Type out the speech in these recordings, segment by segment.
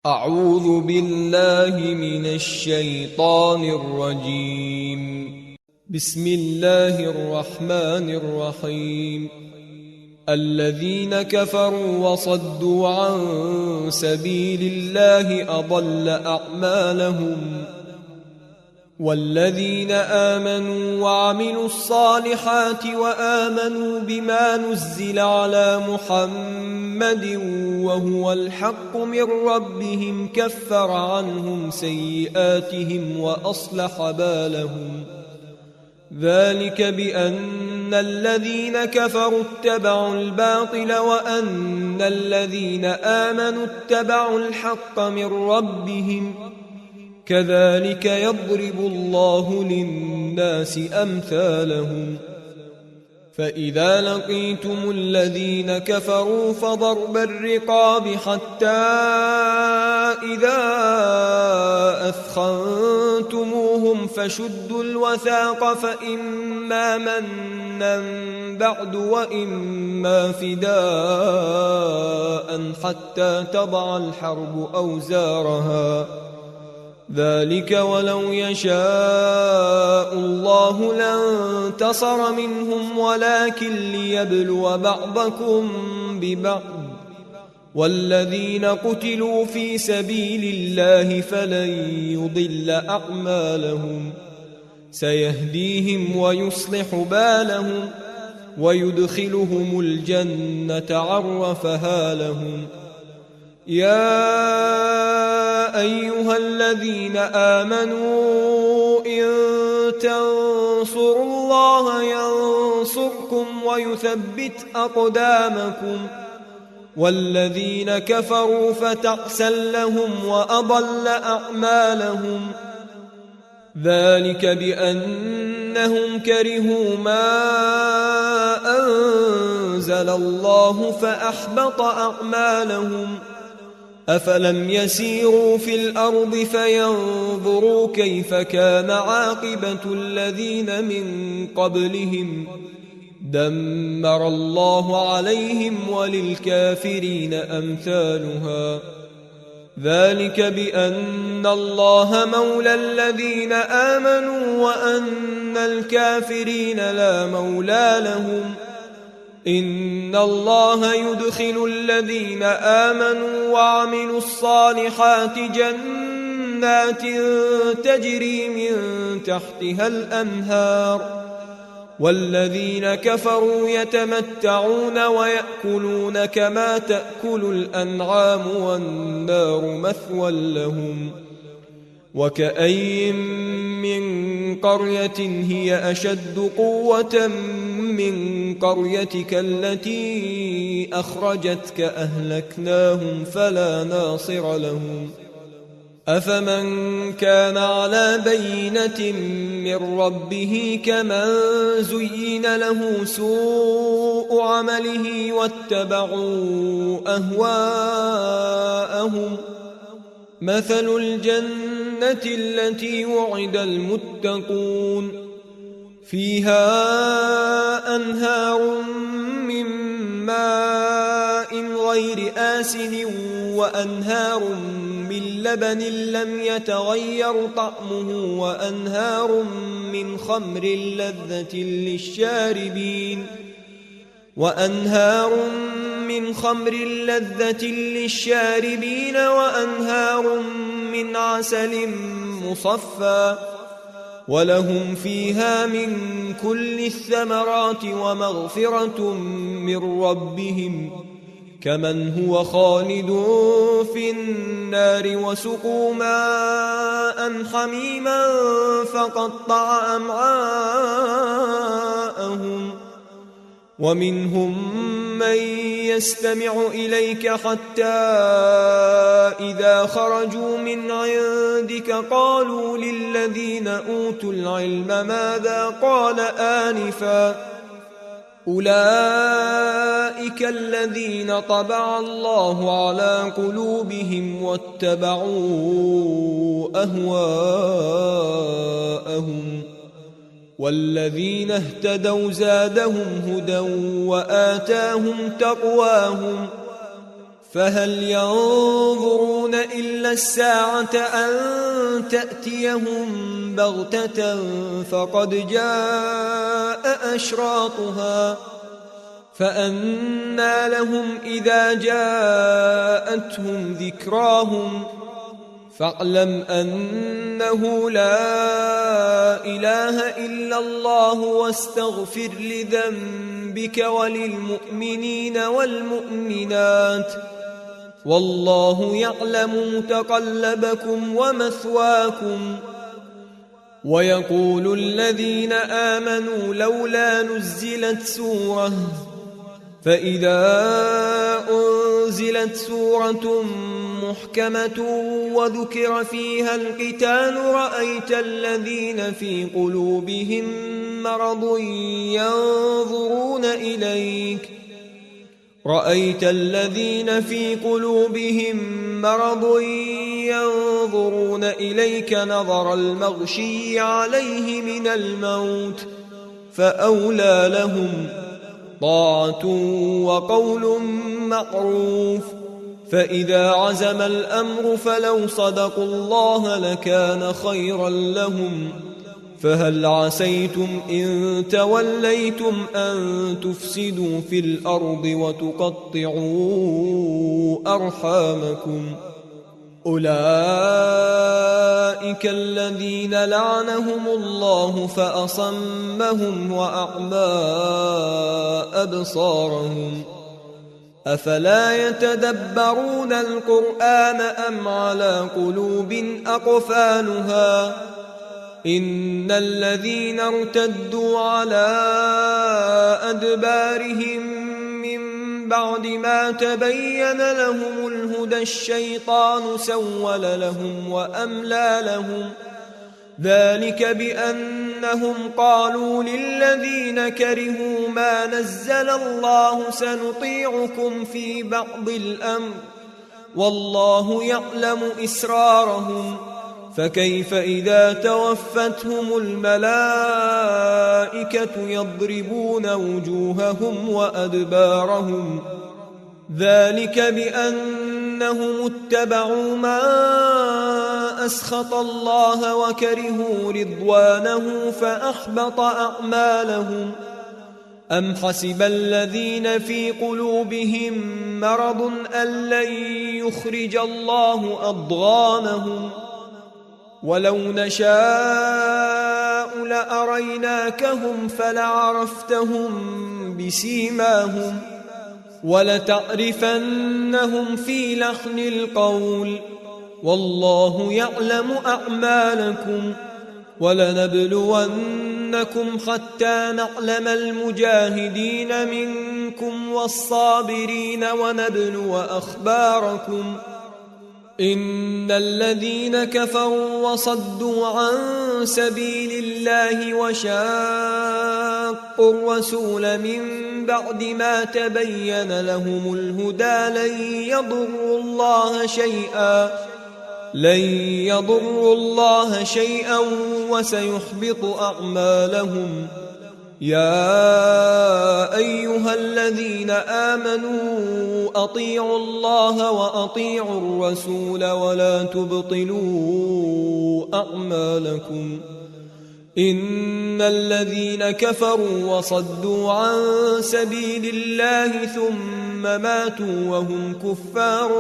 أعوذ بالله من الشيطان الرجيم. بسم الله الرحمن الرحيم. الذين كفروا وصدوا عن سبيل الله أضل أعمالهم، والذين آمنوا وعملوا الصالحات وآمنوا بما نزل على محمد وهو الحق من ربهم كفر عنهم سيئاتهم وأصلح بالهم. ذلك بأن الذين كفروا اتبعوا الباطل وأن الذين آمنوا اتبعوا الحق من ربهم، كذلك يضرب الله للناس أمثالهم. فإذا لقيتم الذين كفروا فضرب الرقاب حتى إذا أثخنتموهم فشدوا الوثاق، فإما منا بعد وإما فداء حتى تضع الحرب أوزارها. ذلك ولو يشاء الله لانتصر منهم ولكن ليبلو بعضكم ببعض، والذين قتلوا في سبيل الله فلن يضل أعمالهم، سيهديهم ويصلح بالهم ويدخلهم الجنة عرفها لهم. يا أيها الذين آمنوا إن تنصروا الله ينصركم ويثبت أقدامكم، والذين كفروا فتعسا لهم وأضل أعمالهم. ذلك بأنهم كرهوا ما أنزل الله فأحبط أعمالهم. أفلم يسيروا في الأرض فينظروا كيف كان عاقبة الذين من قبلهم، دمر الله عليهم وللكافرين أمثالها. ذلك بأن الله مولى الذين آمنوا وأن الكافرين لا مولى لهم. إن الله يدخل الذين آمنوا وعملوا الصالحات جنات تجري من تحتها الأنهار، والذين كفروا يتمتعون ويأكلون كما تأكل الأنعام والنار مثوى لهم. وكأين من قرية هي أشد قوة من قريتك التي أخرجتك أهلكناهم فلا ناصر لهم. أفمن كان على بينة من ربه كمن زين له سوء عمله واتبعوا أهواءهم. مثل الجنة التي وعد المتقون فيها أنهار من ماء غير آسن وأنهار من لبن لم يتغير طعمه وأنهار من خمر لذة للشاربين وأنهار من عسل مصفى، ولهم فيها من كل الثمرات ومغفرة من ربهم، كمن هو خالد في النار وسقوا ماء حميما فقطع أمعاءهم. ومنهم من يستمع إليك حتى إذا خرجوا من عندك قالوا للذين أوتوا العلم ماذا قال آنفا، أولئك الذين طبع الله على قلوبهم واتبعوا أهواءهم. والذين اهتدوا زادهم هدى وآتاهم تقواهم، فهل ينظرون إلا الساعة أن تأتيهم بغتة فقد جاء أشراطها فأنى لهم إذا جاءتهم ذكراهم فاعلم أنه لا إله إلا الله واستغفر لذنبك وللمؤمنين والمؤمنات والله يعلم متقلبكم ومثواكم. ويقول الذين آمنوا لولا نزلت سورة فإذا أنزلت سورة محكمة وذكر فيها القتال رأيت الذين في قلوبهم مرض ينظرون إليك نظر المغشي عليه من الموت فأولى لهم طاعة وقول معروف. فإذا عزم الأمر فلو صدقوا الله لكان خيرا لهم. فهل عسيتم إن توليتم أن تفسدوا في الأرض وتقطعوا أرحامكم أولئك الذين لعنهم الله فأصمهم وأعمى أبصارهم أفلا يتدبرون القرآن أم على قلوب أقفالها إن الذين ارتدوا على أدبارهم من بعد ما تبين لهم الهدى الشيطان سول لهم وأملى لهم ذلك بأنهم قالوا للذين كرهوا ما نزل الله سنطيعكم في بعض الأمر والله يعلم إسرارهم فكيف إذا توفتهم الملائكة يضربون وجوههم وأدبارهم ذلك بأنهم اتبعوا ما أسخط الله وكرهوا رضوانه فأحبط أعمالهم. أم حسب الذين في قلوبهم مرض أن لن يخرج الله أضغانهم ولو نشاء لأريناكهم فلعرفتهم بسيماهم ولتعرفنهم في لحن القول والله يعلم أعمالكم. ولنبلونكم حتى نعلم المجاهدين منكم والصابرين ونبلو أخباركم. إن الذين كفروا وصدوا عن سبيل الله وشاقوا الرسول من بعد ما تبين لهم الهدى لن يضروا الله شيئا وسيحبط أعمالهم. يا أيها الذين آمنوا أطيعوا الله وأطيعوا الرسول ولا تبطلوا أعمالكم. إن الذين كفروا وصدوا عن سبيل الله ثم ماتوا وهم كفار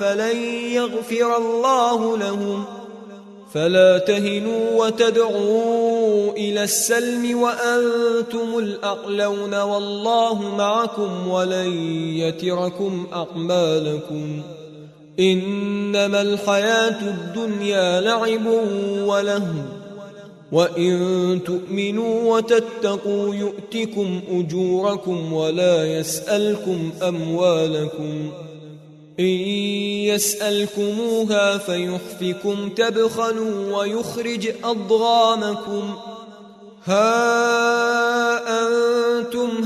فلن يغفر الله لهم. فلا تهنوا وتدعوا إلى السلم وأنتم الأعلون والله معكم ولن يتركم أعمالكم. إنما الحياة الدنيا لعب ولهو وإن تؤمنوا وتتقوا يؤتكم أجوركم ولا يسألكم أموالكم. إن يسألكموها فيحفكم تبخلوا ويخرج أضغانكم. ها أنتم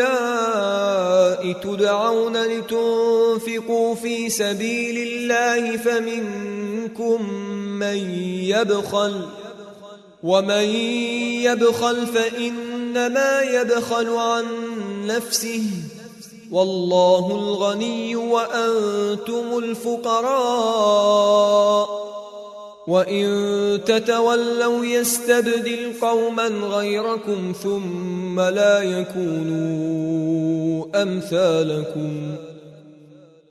هؤلاء تدعون لتنفقوا في سبيل الله فمنكم من يبخل ومن يبخل فإنما يبخل عن نفسه والله الغني وأنتم الفقراء وإن تتولوا يستبدل قوما غيركم ثم لا يكونوا أمثالكم